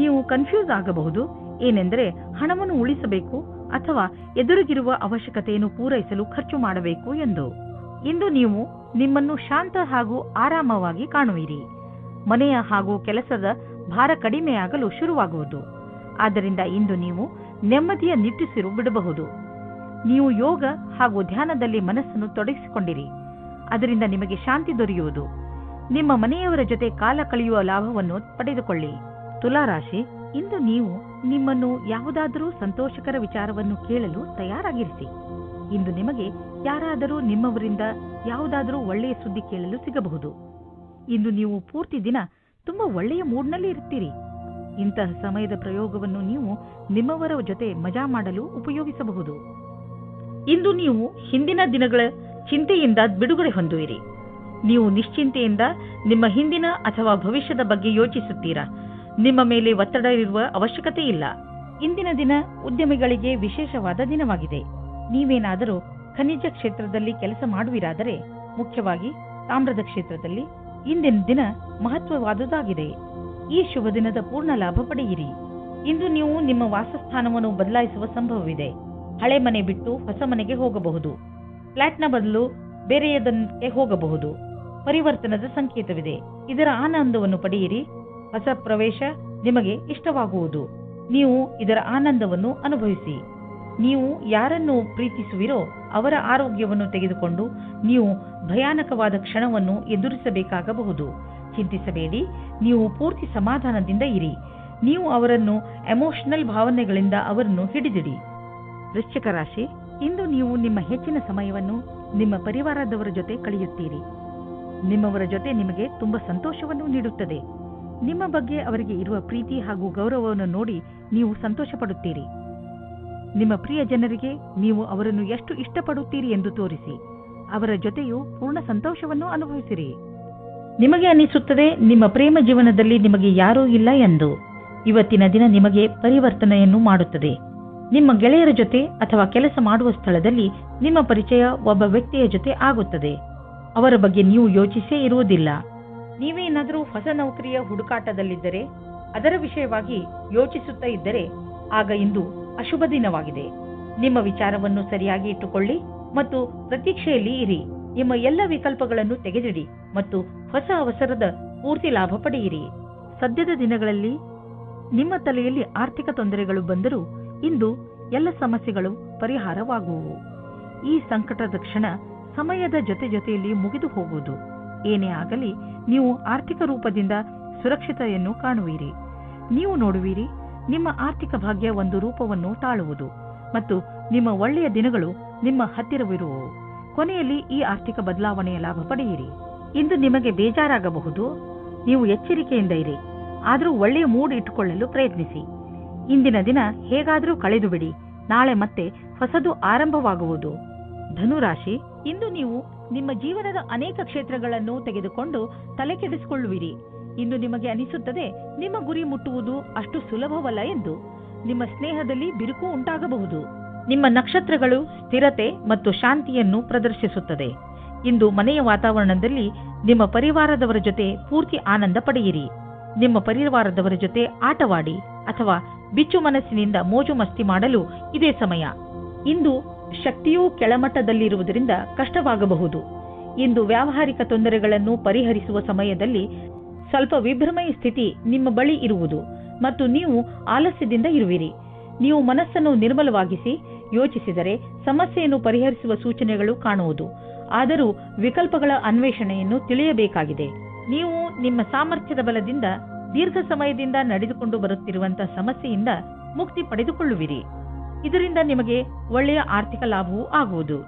ನೀವು ಕನ್ಫ್ಯೂಸ್ ಆಗಬಹುದು, ಏನೆಂದರೆ ಹಣವನ್ನು ಉಳಿಸಬೇಕು ಅಥವಾ ಎದುರಿಗಿರುವ ಅವಶ್ಯಕತೆಯನ್ನು ಪೂರೈಸಲು ಖರ್ಚು ಮಾಡಬೇಕು ಎಂದು. ಇಂದು ನೀವು ನಿಮ್ಮನ್ನು ಶಾಂತ ಹಾಗೂ ಆರಾಮವಾಗಿ ಕಾಣುವಿರಿ. ಮನೆಯ ಹಾಗೂ ಕೆಲಸದ ಭಾರ ಕಡಿಮೆಯಾಗಲು ಶುರುವಾಗುವುದು. ಆದ್ದರಿಂದ ಇಂದು ನೀವು ನೆಮ್ಮದಿಯ ನಿಟ್ಟುಸಿರು ಬಿಡಬಹುದು. ನೀವು ಯೋಗ ಹಾಗೂ ಧ್ಯಾನದಲ್ಲಿ ಮನಸ್ಸನ್ನು ತೊಡಗಿಸಿಕೊಂಡಿರಿ. ಅದರಿಂದ ನಿಮಗೆ ಶಾಂತಿ ದೊರೆಯುವುದು. ನಿಮ್ಮ ಮನೆಯವರ ಜೊತೆ ಕಾಲ ಕಳೆಯುವ ಲಾಭವನ್ನು ಪಡೆದುಕೊಳ್ಳಿ. ತುಲಾರಾಶಿ, ಇಂದು ನೀವು ನಿಮ್ಮನ್ನು ಯಾವುದಾದರೂ ಸಂತೋಷಕರ ವಿಚಾರವನ್ನು ಕೇಳಲು ತಯಾರಾಗಿರಿಸಿ. ಇಂದು ನಿಮಗೆ ಯಾರಾದರೂ ನಿಮ್ಮವರಿಂದ ಯಾವುದಾದರೂ ಒಳ್ಳೆಯ ಸುದ್ದಿ ಕೇಳಲು ಸಿಗಬಹುದು. ಇಂದು ನೀವು ಪೂರ್ತಿ ದಿನ ತುಂಬಾ ಒಳ್ಳೆಯ ಮೂಡ್ನಲ್ಲಿ ಇರ್ತೀರಿ. ಇಂತಹ ಸಮಯದ ಪ್ರಯೋಗವನ್ನು ನೀವು ನಿಮ್ಮವರ ಜೊತೆ ಮಜಾ ಮಾಡಲು ಉಪಯೋಗಿಸಬಹುದು. ಇಂದು ನೀವು ಹಿಂದಿನ ದಿನಗಳ ಚಿಂತೆಯಿಂದ ಬಿಡುಗಡೆ ಹೊಂದುವಿರಿ. ನೀವು ನಿಶ್ಚಿಂತೆಯಿಂದ ನಿಮ್ಮ ಹಿಂದಿನ ಅಥವಾ ಭವಿಷ್ಯದ ಬಗ್ಗೆ ಯೋಚಿಸುತ್ತೀರಾ. ನಿಮ್ಮ ಮೇಲೆ ಒತ್ತಡ ಇರುವ ಅವಶ್ಯಕತೆ ಇಲ್ಲ. ಇಂದಿನ ದಿನ ಉದ್ಯಮಿಗಳಿಗೆ ವಿಶೇಷವಾದ ದಿನವಾಗಿದೆ. ನೀವೇನಾದರೂ ಖನಿಜ ಕ್ಷೇತ್ರದಲ್ಲಿ ಕೆಲಸ ಮಾಡುವಿರಾದರೆ, ಮುಖ್ಯವಾಗಿ ತಾಮ್ರದ ಕ್ಷೇತ್ರದಲ್ಲಿ, ಇಂದಿನ ದಿನ ಮಹತ್ವವಾದುದಾಗಿದೆ. ಈ ಶುಭ ದಿನದ ಪೂರ್ಣ ಲಾಭ ಪಡೆಯಿರಿ. ಇಂದು ನೀವು ನಿಮ್ಮ ವಾಸಸ್ಥಾನವನ್ನು ಬದಲಾಯಿಸುವ ಸಂಭವವಿದೆ. ಹಳೆ ಮನೆ ಬಿಟ್ಟು ಹೊಸ ಮನೆಗೆ ಹೋಗಬಹುದು. ಫ್ಲಾಟ್ನ ಬದಲು ಬೇರೆಯದಕ್ಕೆ ಹೋಗಬಹುದು. ಪರಿವರ್ತನದ ಸಂಕೇತವಿದೆ. ಇದರ ಆನಂದವನ್ನು ಪಡೆಯಿರಿ. ಹೊಸ ಪ್ರವೇಶ ನಿಮಗೆ ಇಷ್ಟವಾಗುವುದು. ನೀವು ಇದರ ಆನಂದವನ್ನು ಅನುಭವಿಸಿ. ನೀವು ಯಾರನ್ನು ಪ್ರೀತಿಸುವಿರೋ ಅವರ ಆರೋಗ್ಯವನ್ನು ತೆಗೆದುಕೊಂಡು ನೀವು ಭಯಾನಕವಾದ ಕ್ಷಣವನ್ನು ಎದುರಿಸಬೇಕಾಗಬಹುದು. ಚಿಂತಿಸಬೇಡಿ. ನೀವು ಪೂರ್ತಿ ಸಮಾಧಾನದಿಂದ ಇರಿ. ನೀವು ಅವರನ್ನು ಎಮೋಷನಲ್ ಭಾವನೆಗಳಿಂದ ಅವರನ್ನು ಹಿಡಿದಿಡಿ. ವೃಶ್ಚಿಕ ರಾಶಿ, ಇಂದು ನೀವು ನಿಮ್ಮ ಹೆಚ್ಚಿನ ಸಮಯವನ್ನು ನಿಮ್ಮ ಪರಿವಾರದವರ ಜೊತೆ ಕಳೆಯುತ್ತೀರಿ. ನಿಮ್ಮವರ ಜೊತೆ ನಿಮಗೆ ತುಂಬಾ ಸಂತೋಷವನ್ನು ನೀಡುತ್ತದೆ. ನಿಮ್ಮ ಬಗ್ಗೆ ಅವರಿಗೆ ಇರುವ ಪ್ರೀತಿ ಹಾಗೂ ಗೌರವವನ್ನು ನೋಡಿ ನೀವು ಸಂತೋಷ ಪಡುತ್ತೀರಿ. ನಿಮ್ಮ ಪ್ರಿಯ ಜನರಿಗೆ ನೀವು ಅವರನ್ನು ಎಷ್ಟು ಇಷ್ಟಪಡುತ್ತೀರಿ ಎಂದು ತೋರಿಸಿ. ಅವರ ಜೊತೆಯೂ ಪೂರ್ಣ ಸಂತೋಷವನ್ನು ಅನುಭವಿಸಿರಿ. ನಿಮಗೆ ಅನಿಸುತ್ತದೆ ನಿಮ್ಮ ಪ್ರೇಮ ಜೀವನದಲ್ಲಿ ನಿಮಗೆ ಯಾರೂ ಇಲ್ಲ ಎಂದು. ಇವತ್ತಿನ ದಿನ ನಿಮಗೆ ಪರಿವರ್ತನೆಯನ್ನು ಮಾಡುತ್ತದೆ. ನಿಮ್ಮ ಗೆಳೆಯರ ಜೊತೆ ಅಥವಾ ಕೆಲಸ ಮಾಡುವ ಸ್ಥಳದಲ್ಲಿ ನಿಮ್ಮ ಪರಿಚಯ ಒಬ್ಬ ವ್ಯಕ್ತಿಯ ಜೊತೆ ಆಗುತ್ತದೆ. ಅವರ ಬಗ್ಗೆ ನೀವು ಯೋಚಿಸೇ ಇರುವುದಿಲ್ಲ. ನೀವೇನಾದರೂ ಹೊಸ ನೌಕರಿಯ ಹುಡುಕಾಟದಲ್ಲಿದ್ದರೆ, ಅದರ ವಿಷಯವಾಗಿ ಯೋಚಿಸುತ್ತಾ ಇದ್ದರೆ, ಆಗ ಇಂದು ಅಶುಭ ದಿನವಾಗಿದೆ. ನಿಮ್ಮ ವಿಚಾರವನ್ನು ಸರಿಯಾಗಿ ಇಟ್ಟುಕೊಳ್ಳಿ ಮತ್ತು ಪ್ರತೀಕ್ಷೆಯಲ್ಲಿ ಇರಿ. ನಿಮ್ಮ ಎಲ್ಲ ವಿಕಲ್ಪಗಳನ್ನು ತೆಗೆದಿಡಿ ಮತ್ತು ಹೊಸ ಅವಸರದ ಪೂರ್ತಿ ಲಾಭ ಪಡೆಯಿರಿ. ಸದ್ಯದ ದಿನಗಳಲ್ಲಿ ನಿಮ್ಮ ತಲೆಯಲ್ಲಿ ಆರ್ಥಿಕ ತೊಂದರೆಗಳು ಬಂದರೂ ಇಂದು ಎಲ್ಲ ಸಮಸ್ಯೆಗಳು ಪರಿಹಾರವಾಗುವು. ಈ ಸಂಕಟದ ಕ್ಷಣ ಸಮಯದ ಜೊತೆಯಲ್ಲಿ ಮುಗಿದು ಹೋಗುವುದು. ಏನೇ ಆಗಲಿ ನೀವು ಆರ್ಥಿಕ ರೂಪದಿಂದ ಸುರಕ್ಷತೆಯನ್ನು ಕಾಣುವಿರಿ. ನೀವು ನೋಡುವಿರಿ, ನಿಮ್ಮ ಆರ್ಥಿಕ ಭಾಗ್ಯ ಒಂದು ರೂಪವನ್ನು ತಾಳುವುದು ಮತ್ತು ನಿಮ್ಮ ಒಳ್ಳೆಯ ದಿನಗಳು ನಿಮ್ಮ ಹತ್ತಿರವಿರುವವು. ಕೊನೆಯಲ್ಲಿ ಈ ಆರ್ಥಿಕ ಬದಲಾವಣೆಯ ಲಾಭ ಪಡೆಯಿರಿ. ಇಂದು ನಿಮಗೆ ಬೇಜಾರಾಗಬಹುದು. ನೀವು ಎಚ್ಚರಿಕೆಯಿಂದ ಇರಿ. ಆದರೂ ಒಳ್ಳೆಯ ಮೂಡ್ ಇಟ್ಟುಕೊಳ್ಳಲು ಪ್ರಯತ್ನಿಸಿ. ಇಂದಿನ ದಿನ ಹೇಗಾದರೂ ಕಳೆದು ಬಿಡಿ. ನಾಳೆ ಮತ್ತೆ ಹೊಸದು ಆರಂಭವಾಗುವುದು. ಧನುರಾಶಿ, ಇಂದು ನೀವು ನಿಮ್ಮ ಜೀವನದ ಅನೇಕ ಕ್ಷೇತ್ರಗಳನ್ನು ತೆಗೆದುಕೊಂಡು ತಲೆ ಕೆಡಿಸಿಕೊಳ್ಳುವಿರಿ. ಇಂದು ನಿಮಗೆ ಅನಿಸುತ್ತದೆ ನಿಮ್ಮ ಗುರಿ ಮುಟ್ಟುವುದು ಅಷ್ಟು ಸುಲಭವಲ್ಲ ಎಂದು. ನಿಮ್ಮ ಸ್ನೇಹದಲ್ಲಿ ಬಿರುಕು ಉಂಟಾಗಬಹುದು. ನಿಮ್ಮ ನಕ್ಷತ್ರಗಳು ಸ್ಥಿರತೆ ಮತ್ತು ಶಾಂತಿಯನ್ನು ಪ್ರದರ್ಶಿಸುತ್ತದೆ. ಇಂದು ಮನೆಯ ವಾತಾವರಣದಲ್ಲಿ ನಿಮ್ಮ ಪರಿವಾರದವರ ಜೊತೆ ಪೂರ್ತಿ ಆನಂದ ಪಡೆಯಿರಿ. ನಿಮ್ಮ ಪರಿವಾರದವರ ಜೊತೆ ಆಟವಾಡಿ ಅಥವಾ ಬಿಚ್ಚು ಮನಸ್ಸಿನಿಂದ ಮೋಜು ಮಸ್ತಿ ಮಾಡಲು ಇದೇ ಸಮಯ. ಇಂದು ಶಕ್ತಿಯೂ ಕೆಳಮಟ್ಟದಲ್ಲಿರುವುದರಿಂದ ಕಷ್ಟವಾಗಬಹುದು. ಇಂದು ವ್ಯಾವಹಾರಿಕ ತೊಂದರೆಗಳನ್ನು ಪರಿಹರಿಸುವ ಸಮಯದಲ್ಲಿ ಸ್ವಲ್ಪ ವಿಭ್ರಮೆಯ ಸ್ಥಿತಿ ನಿಮ್ಮ ಬಳಿ ಇರುವುದು ಮತ್ತು ನೀವು ಆಲಸ್ಯದಿಂದ ಇರುವಿರಿ. ನೀವು ಮನಸ್ಸನ್ನು ನಿರ್ಮಲವಾಗಿಸಿ ಯೋಚಿಸಿದರೆ ಸಮಸ್ಯೆಯನ್ನು ಪರಿಹರಿಸುವ ಸೂಚನೆಗಳು ಕಾಣುವುದು. ಆದರೂ ವಿಕಲ್ಪಗಳ ಅನ್ವೇಷಣೆಯನ್ನು ತಿಳಿಯಬೇಕಾಗಿದೆ. ನೀವು ನಿಮ್ಮ ಸಾಮರ್ಥ್ಯದ ಬಲದಿಂದ ದೀರ್ಘ ಸಮಯದಿಂದ ನಡೆದುಕೊಂಡು ಬರುತ್ತಿರುವಂತಹ ಸಮಸ್ಯೆಯಿಂದ ಮುಕ್ತಿ ಪಡೆದುಕೊಳ್ಳುವಿರಿ. ಇದರಿಂದ ನಿಮಗೆ ಒಳ್ಳೆಯ ಆರ್ಥಿಕ ಲಾಭವೂ ಆಗುವುದು.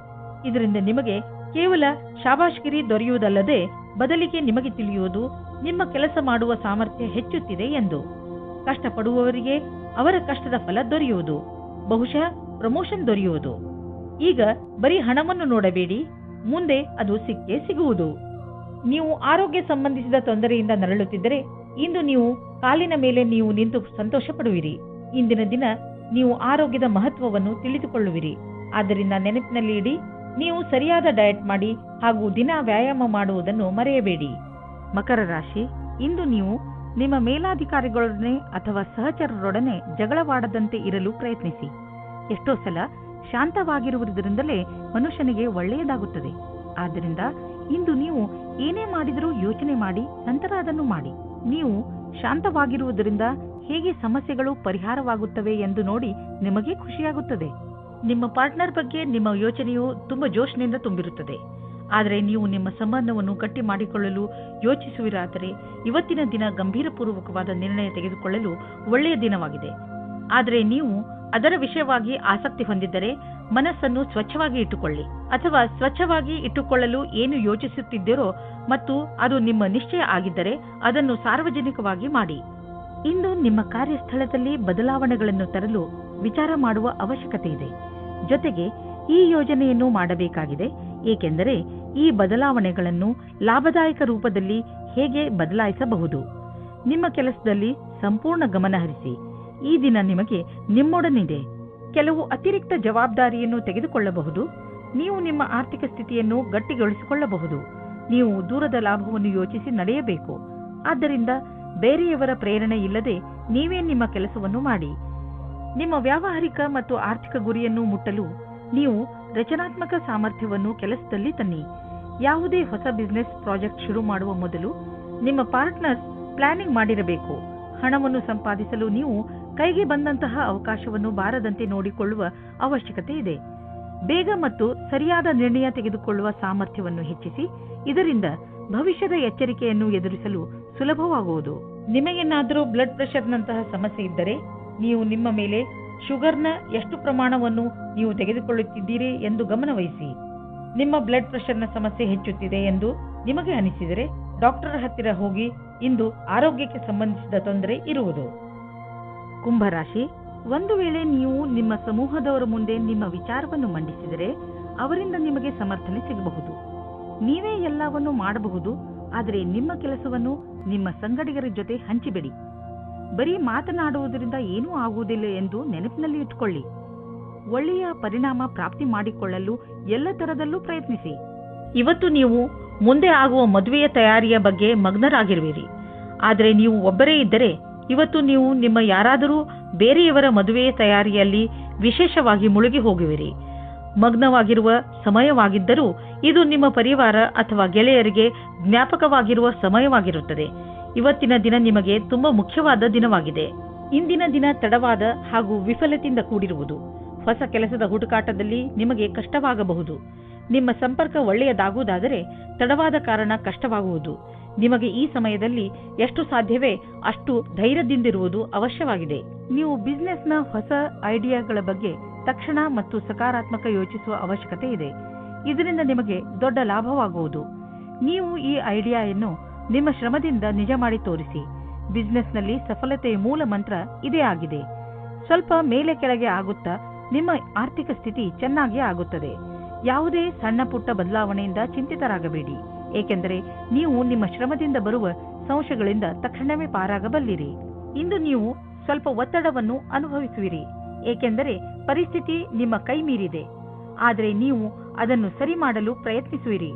ಇದರಿಂದ ನಿಮಗೆ ಕೇವಲ ಶಾಬಾಷ್ಗಿರಿ ದೊರೆಯುವುದಲ್ಲದೆ ಬದಲಿಗೆ ನಿಮಗೆ ತಿಳಿಯುವುದು ನಿಮ್ಮ ಕೆಲಸ ಮಾಡುವ ಸಾಮರ್ಥ್ಯ ಹೆಚ್ಚುತ್ತಿದೆ ಎಂದು. ಕಷ್ಟಪಡುವವರಿಗೆ ಅವರ ಕಷ್ಟದ ಫಲ ದೊರೆಯುವುದು. ಬಹುಶಃ ಪ್ರಮೋಷನ್ ದೊರೆಯುವುದು. ಈಗ ಬರೀ ಹಣವನ್ನು ನೋಡಬೇಡಿ, ಮುಂದೆ ಅದು ಸಿಕ್ಕೇ ಸಿಗುವುದು. ನೀವು ಆರೋಗ್ಯ ಸಂಬಂಧಿಸಿದ ತೊಂದರೆಯಿಂದ ನರಳುತ್ತಿದ್ದರೆ ಇಂದು ನೀವು ಕಾಲಿನ ಮೇಲೆ ನೀವು ನಿಂತು ಸಂತೋಷ ಪಡುವಿರಿ. ಇಂದಿನ ದಿನ ನೀವು ಆರೋಗ್ಯದ ಮಹತ್ವವನ್ನು ತಿಳಿದುಕೊಳ್ಳುವಿರಿ. ಆದ್ದರಿಂದ ನೆನಪಿನಲ್ಲಿ ಇಡಿ, ನೀವು ಸರಿಯಾದ ಡಯಟ್ ಮಾಡಿ ಹಾಗೂ ದಿನ ವ್ಯಾಯಾಮ ಮಾಡುವುದನ್ನು ಮರೆಯಬೇಡಿ. ಮಕರ ರಾಶಿ, ಇಂದು ನೀವು ನಿಮ್ಮ ಮೇಲಾಧಿಕಾರಿಗಳೊಡನೆ ಅಥವಾ ಸಹಚರರೊಡನೆ ಜಗಳವಾಡದಂತೆ ಇರಲು ಪ್ರಯತ್ನಿಸಿ. ಎಷ್ಟೋ ಸಲ ಶಾಂತವಾಗಿರುವುದರಿಂದಲೇ ಮನುಷ್ಯನಿಗೆ ಒಳ್ಳೆಯದಾಗುತ್ತದೆ. ಆದ್ದರಿಂದ ಇಂದು ನೀವು ಏನೇ ಮಾಡಿದರೂ ಯೋಚನೆ ಮಾಡಿ ನಂತರ ಅದನ್ನು ಮಾಡಿ. ನೀವು ಶಾಂತವಾಗಿರುವುದರಿಂದ ಹೇಗೆ ಸಮಸ್ಯೆಗಳು ಪರಿಹಾರವಾಗುತ್ತವೆ ಎಂದು ನೋಡಿ ನಿಮಗೆ ಖುಷಿಯಾಗುತ್ತದೆ. ನಿಮ್ಮ ಪಾರ್ಟ್ನರ್ ಬಗ್ಗೆ ನಿಮ್ಮ ಯೋಚನೆಯು ತುಂಬಾ ಜೋಶ್ನಿಂದ ತುಂಬಿರುತ್ತದೆ. ಆದರೆ ನೀವು ನಿಮ್ಮ ಸಂಬಂಧವನ್ನು ಗಟ್ಟಿ ಮಾಡಿಕೊಳ್ಳಲು ಯೋಚಿಸುವಿರಾದರೆ ಇವತ್ತಿನ ದಿನ ಗಂಭೀರಪೂರ್ವಕವಾದ ನಿರ್ಣಯ ತೆಗೆದುಕೊಳ್ಳಲು ಒಳ್ಳೆಯ ದಿನವಾಗಿದೆ. ಆದರೆ ನೀವು ಅದರ ವಿಷಯವಾಗಿ ಆಸಕ್ತಿ ಹೊಂದಿದ್ದರೆ ಮನಸ್ಸನ್ನು ಸ್ವಚ್ಛವಾಗಿ ಇಟ್ಟುಕೊಳ್ಳಿ, ಅಥವಾ ಸ್ವಚ್ಛವಾಗಿ ಇಟ್ಟುಕೊಳ್ಳಲು ಏನು ಯೋಚಿಸುತ್ತಿದ್ದೀರೋ ಮತ್ತು ಅದು ನಿಮ್ಮ ನಿಶ್ಚಯ ಆಗಿದ್ದರೆ ಅದನ್ನು ಸಾರ್ವಜನಿಕವಾಗಿ ಮಾಡಿ. ಇಂದು ನಿಮ್ಮ ಕಾರ್ಯಸ್ಥಳದಲ್ಲಿ ಬದಲಾವಣೆಗಳನ್ನು ತರಲು ವಿಚಾರ ಮಾಡುವ ಅವಶ್ಯಕತೆ ಇದೆ. ಜೊತೆಗೆ ಈ ಯೋಜನೆಯನ್ನು ಮಾಡಬೇಕಾಗಿದೆ, ಏಕೆಂದರೆ ಈ ಬದಲಾವಣೆಗಳನ್ನು ಲಾಭದಾಯಕ ರೂಪದಲ್ಲಿ ಹೇಗೆ ಬದಲಾಯಿಸಬಹುದು. ನಿಮ್ಮ ಕೆಲಸದಲ್ಲಿ ಸಂಪೂರ್ಣ ಗಮನ ಹರಿಸಿ. ಈ ದಿನ ನಿಮಗೆ ನಿಮ್ಮೊಡನಿದೆ. ಕೆಲವು ಅತಿರಿಕ್ತ ಜವಾಬ್ದಾರಿಯನ್ನು ತೆಗೆದುಕೊಳ್ಳಬಹುದು. ನೀವು ನಿಮ್ಮ ಆರ್ಥಿಕ ಸ್ಥಿತಿಯನ್ನು ಗಟ್ಟಿಗೊಳಿಸಿಕೊಳ್ಳಬಹುದು. ನೀವು ದೂರದ ಲಾಭವನ್ನು ಯೋಚಿಸಿ ನಡೆಯಬೇಕು. ಆದ್ದರಿಂದ ಬೇರೆಯವರ ಪ್ರೇರಣೆ ಇಲ್ಲದೆ ನೀವೇ ನಿಮ್ಮ ಕೆಲಸವನ್ನು ಮಾಡಿ. ನಿಮ್ಮ ವ್ಯಾವಹಾರಿಕ ಮತ್ತು ಆರ್ಥಿಕ ಗುರಿಯನ್ನು ಮುಟ್ಟಲು ನೀವು ರಚನಾತ್ಮಕ ಸಾಮರ್ಥ್ಯವನ್ನು ಕೆಲಸದಲ್ಲಿ ತನ್ನಿ. ಯಾವುದೇ ಹೊಸ ಬಿಸಿನೆಸ್ ಪ್ರಾಜೆಕ್ಟ್ ಶುರು ಮಾಡುವ ಮೊದಲು ನಿಮ್ಮ ಪಾರ್ಟ್ನರ್ಸ್ ಪ್ಲಾನಿಂಗ್ ಮಾಡಿರಬೇಕು. ಹಣವನ್ನು ಸಂಪಾದಿಸಲು ನೀವು ಕೈಗೆ ಬಂದಂತಹ ಅವಕಾಶವನ್ನು ಬಾರದಂತೆ ನೋಡಿಕೊಳ್ಳುವ ಅವಶ್ಯಕತೆ ಇದೆ. ಬೇಗ ಮತ್ತು ಸರಿಯಾದ ನಿರ್ಣಯ ತೆಗೆದುಕೊಳ್ಳುವ ಸಾಮರ್ಥ್ಯವನ್ನು ಹೆಚ್ಚಿಸಿ. ಇದರಿಂದ ಭವಿಷ್ಯದ ಎಚ್ಚರಿಕೆಯನ್ನು ಎದುರಿಸಲು ಸುಲಭವಾಗುವುದು. ನಿಮಗೇನಾದರೂ ಬ್ಲಡ್ ಪ್ರೆಷರ್ನಂತಹ ಸಮಸ್ಯೆ ಇದ್ದರೆ ನೀವು ನಿಮ್ಮ ಮೇಲೆ ಶುಗರ್ನ ಎಷ್ಟು ಪ್ರಮಾಣವನ್ನು ನೀವು ತೆಗೆದುಕೊಳ್ಳುತ್ತಿದ್ದೀರಿ ಎಂದು ಗಮನವಹಿಸಿ. ನಿಮ್ಮ ಬ್ಲಡ್ ಪ್ರೆಷರ್ನ ಸಮಸ್ಯೆ ಹೆಚ್ಚುತ್ತಿದೆ ಎಂದು ನಿಮಗೆ ಅನಿಸಿದರೆ ಡಾಕ್ಟರ್ ಹತ್ತಿರ ಹೋಗಿ. ಇಂದು ಆರೋಗ್ಯಕ್ಕೆ ಸಂಬಂಧಿಸಿದ ತೊಂದರೆ ಇರುವುದು. ಕುಂಭರಾಶಿ, ಒಂದು ವೇಳೆ ನೀವು ನಿಮ್ಮ ಸಮೂಹದವರ ಮುಂದೆ ನಿಮ್ಮ ವಿಚಾರವನ್ನು ಮಂಡಿಸಿದರೆ ಅವರಿಂದ ನಿಮಗೆ ಸಮರ್ಥನೆ ಸಿಗಬಹುದು. ನೀವೇ ಎಲ್ಲವನ್ನೂ ಮಾಡಬಹುದು, ಆದರೆ ನಿಮ್ಮ ಕೆಲಸವನ್ನು ನಿಮ್ಮ ಸಂಗಡಿಗರ ಜೊತೆ ಹಂಚಿಬಿಡಿ. ಬರೀ ಮಾತನಾಡುವುದರಿಂದ ಏನೂ ಆಗುವುದಿಲ್ಲ ಎಂದು ನೆನಪಿನಲ್ಲಿ ಇಟ್ಟುಕೊಳ್ಳಿ. ಒಳ್ಳೆಯ ಪರಿಣಾಮ ಪ್ರಾಪ್ತಿ ಮಾಡಿಕೊಳ್ಳಲು ಎಲ್ಲ ತರದಲ್ಲೂ ಪ್ರಯತ್ನಿಸಿ. ಇವತ್ತು ನೀವು ಮುಂದೆ ಆಗುವ ಮದುವೆಯ ತಯಾರಿಯ ಬಗ್ಗೆ ಮಗ್ನರಾಗಿರುವಿರಿ. ಆದರೆ ನೀವು ಒಬ್ಬರೇ ಇದ್ದರೆ ಇವತ್ತು ನೀವು ನಿಮ್ಮ ಯಾರಾದರೂ ಬೇರೆಯವರ ಮದುವೆಯ ತಯಾರಿಯಲ್ಲಿ ವಿಶೇಷವಾಗಿ ಮುಳುಗಿ ಹೋಗುವಿರಿ. ಮಗ್ನವಾಗಿರುವ ಸಮಯವಾಗಿದ್ದರೂ ಇದು ನಿಮ್ಮ ಪರಿವಾರ ಅಥವಾ ಗೆಳೆಯರಿಗೆ ಜ್ಞಾಪಕವಾಗಿರುವ ಸಮಯವಾಗಿರುತ್ತದೆ. ಇವತ್ತಿನ ದಿನ ನಿಮಗೆ ತುಂಬಾ ಮುಖ್ಯವಾದ ದಿನವಾಗಿದೆ. ಇಂದಿನ ದಿನ ತಡವಾದ ಹಾಗೂ ವಿಫಲತೆಯಿಂದ ಕೂಡಿರುವುದು. ಹೊಸ ಕೆಲಸದ ಹುಡುಕಾಟದಲ್ಲಿ ನಿಮಗೆ ಕಷ್ಟವಾಗಬಹುದು. ನಿಮ್ಮ ಸಂಪರ್ಕ ಒಳ್ಳೆಯದಾಗುವುದಾದರೆ ತಡವಾದ ಕಾರಣ ಕಷ್ಟವಾಗುವುದು. ನಿಮಗೆ ಈ ಸಮಯದಲ್ಲಿ ಎಷ್ಟು ಸಾಧ್ಯವೇ ಅಷ್ಟು ಧೈರ್ಯದಿಂದಿರುವುದು ಅವಶ್ಯವಾಗಿದೆ. ನೀವು ಬಿಸಿನೆಸ್ನ ಹೊಸ ಐಡಿಯಾಗಳ ಬಗ್ಗೆ ತಕ್ಷಣ ಮತ್ತು ಸಕಾರಾತ್ಮಕ ಯೋಚಿಸುವ ಅವಶ್ಯಕತೆ ಇದೆ. ಇದರಿಂದ ನಿಮಗೆ ದೊಡ್ಡ ಲಾಭವಾಗುವುದು. ನೀವು ಈ ಐಡಿಯಾವನ್ನು ನಿಮ್ಮ ಶ್ರಮದಿಂದ ನಿಜ ಮಾಡಿ ತೋರಿಸಿ. ಬಿಸಿನೆಸ್ನಲ್ಲಿ ಸಫಲತೆಯ ಮೂಲ ಮಂತ್ರ ಇದೇ ಆಗಿದೆ. ಸ್ವಲ್ಪ ಮೇಲೆ ಕೆಳಗೆ ಆಗುತ್ತಾ ನಿಮ್ಮ ಆರ್ಥಿಕ ಸ್ಥಿತಿ ಚೆನ್ನಾಗಿ ಆಗುತ್ತದೆ. ಯಾವುದೇ ಸಣ್ಣ ಪುಟ್ಟ ಬದಲಾವಣೆಯಿಂದ ಚಿಂತಿತರಾಗಬೇಡಿ, ಏಕೆಂದರೆ ನೀವು ನಿಮ್ಮ ಶ್ರಮದಿಂದ ಬರುವ ಸಂಶಯಗಳಿಂದ ತಕ್ಷಣವೇ ಪಾರಾಗಬಲ್ಲಿರಿ. ಇಂದು ನೀವು ಸ್ವಲ್ಪ ಒತ್ತಡವನ್ನು ಅನುಭವಿಸುವಿರಿ, ಏಕೆಂದರೆ ಪರಿಸ್ಥಿತಿ ನಿಮ್ಮ ಕೈ ಮೀರಿದೆ. ಆದರೆ ನೀವು ಅದನ್ನು ಸರಿ ಮಾಡಲು ಪ್ರಯತ್ನಿಸುವಿರಿ.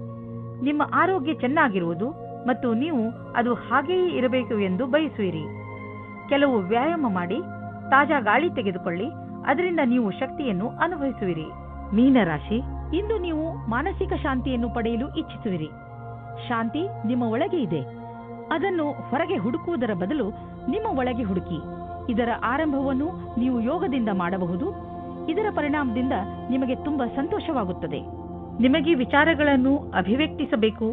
ನಿಮ್ಮ ಆರೋಗ್ಯ ಚೆನ್ನಾಗಿರುವುದು ಮತ್ತು ನೀವು ಅದು ಹಾಗೆಯೇ ಇರಬೇಕು ಎಂದು ಬಯಸುವಿರಿ. ಕೆಲವು ವ್ಯಾಯಾಮ ಮಾಡಿ, ತಾಜಾ ಗಾಳಿ ತೆಗೆದುಕೊಳ್ಳಿ. ಅದರಿಂದ ನೀವು ಶಕ್ತಿಯನ್ನು ಅನುಭವಿಸುವಿರಿ. ಮೀನರಾಶಿ, ಇಂದು ನೀವು ಮಾನಸಿಕ ಶಾಂತಿಯನ್ನು ಪಡೆಯಲು ಇಚ್ಛಿಸುವಿರಿ. ಶಾಂತಿ ನಿಮ್ಮ ಒಳಗೆ ಇದೆ. ಅದನ್ನು ಹೊರಗೆ ಹುಡುಕುವುದರ ಬದಲು ನಿಮ್ಮ ಒಳಗೆ ಹುಡುಕಿ. ಇದರ ಆರಂಭವನ್ನು ನೀವು ಯೋಗದಿಂದ ಮಾಡಬಹುದು. ಇದರ ಪರಿಣಾಮದಿಂದ ನಿಮಗೆ ತುಂಬಾ ಸಂತೋಷವಾಗುತ್ತದೆ. ನಿಮಗೆ ವಿಚಾರಗಳನ್ನು ಅಭಿವ್ಯಕ್ತಿಸಬೇಕು.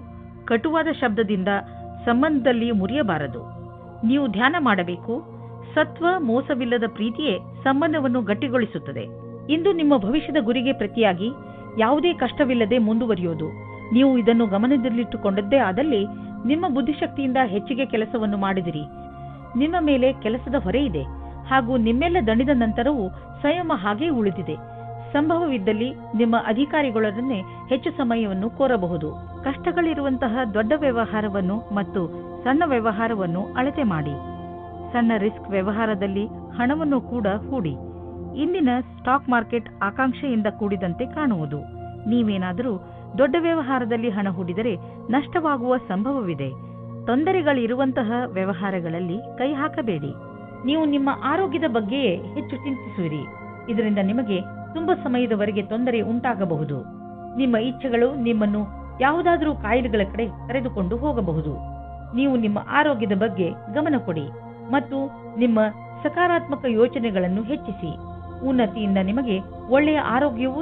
ಕಟುವಾದ ಶಬ್ದದಿಂದ ಸಂಬಂಧದಲ್ಲಿ ಮುರಿಯಬಾರದು. ನೀವು ಧ್ಯಾನ ಮಾಡಬೇಕು. ಸತ್ವ ಮೋಸವಿಲ್ಲದ ಪ್ರೀತಿಯೇ ಸಂಬಂಧವನ್ನು ಗಟ್ಟಿಗೊಳಿಸುತ್ತದೆ. ಇಂದು ನಿಮ್ಮ ಭವಿಷ್ಯದ ಗುರಿಗೆ ಪ್ರತಿಯಾಗಿ ಯಾವುದೇ ಕಷ್ಟವಿಲ್ಲದೆ ಮುಂದುವರಿಯುವುದು. ನೀವು ಇದನ್ನು ಗಮನದಲ್ಲಿಟ್ಟುಕೊಂಡದ್ದೇ ಆದಲ್ಲಿ ನಿಮ್ಮ ಬುದ್ಧಿಶಕ್ತಿಯಿಂದ ಹೆಚ್ಚಿಗೆ ಕೆಲಸವನ್ನು ಮಾಡಿದಿರಿ. ನಿಮ್ಮ ಮೇಲೆ ಕೆಲಸದ ಹೊರೆ ಇದೆ ಹಾಗೂ ನಿಮ್ಮೆಲ್ಲ ದಣಿದ ನಂತರವೂ ಸಂಯಮ ಹಾಗೇ ಉಳಿದಿದೆ. ಸಂಭವವಿದ್ದಲ್ಲಿ ನಿಮ್ಮ ಅಧಿಕಾರಿಗಳನ್ನೇ ಹೆಚ್ಚು ಸಮಯವನ್ನು ಕೋರಬಹುದು. ಕಷ್ಟಗಳಿರುವಂತಹ ದೊಡ್ಡ ವ್ಯವಹಾರವನ್ನು ಮತ್ತು ಸಣ್ಣ ವ್ಯವಹಾರವನ್ನು ಅಳತೆ ಮಾಡಿ. ಸಣ್ಣ ರಿಸ್ಕ್ ವ್ಯವಹಾರದಲ್ಲಿ ಹಣವನ್ನು ಕೂಡ ಹೂಡಿ. ಇಂದಿನ ಸ್ಟಾಕ್ ಮಾರ್ಕೆಟ್ ಆಕಾಂಕ್ಷೆಯಿಂದ ಕೂಡಿದಂತೆ ಕಾಣುವುದು. ನೀವೇನಾದರೂ ದೊಡ್ಡ ವ್ಯವಹಾರದಲ್ಲಿ ಹಣ ಹೂಡಿದರೆ ನಷ್ಟವಾಗುವ ಸಂಭವವಿದೆ. ತೊಂದರೆಗಳಿರುವಂತಹ ವ್ಯವಹಾರಗಳಲ್ಲಿ ಕೈ ಹಾಕಬೇಡಿ. ನೀವು ನಿಮ್ಮ ಆರೋಗ್ಯದ ಬಗ್ಗೆಯೇ ಹೆಚ್ಚು ಚಿಂತಿಸುವಿರಿ. ಇದರಿಂದ ನಿಮಗೆ ತುಂಬಾ ಸಮಯದವರೆಗೆ ತೊಂದರೆ ಉಂಟಾಗಬಹುದು. ನಿಮ್ಮ ಇಚ್ಛೆಗಳು ನಿಮ್ಮನ್ನು ಯಾವುದಾದರೂ ಕಾಯಿಲೆಗಳ ಕಡೆ ಕರೆದುಕೊಂಡು ಹೋಗಬಹುದು. ನೀವು ನಿಮ್ಮ ಆರೋಗ್ಯದ ಬಗ್ಗೆ ಗಮನ ಕೊಡಿ ಮತ್ತು ನಿಮ್ಮ ಸಕಾರಾತ್ಮಕ ಯೋಚನೆಗಳನ್ನು ಹೆಚ್ಚಿಸಿ. ಉನ್ನತಿಯಿಂದ ನಿಮಗೆ ಒಳ್ಳೆಯ ಆರೋಗ್ಯವೂ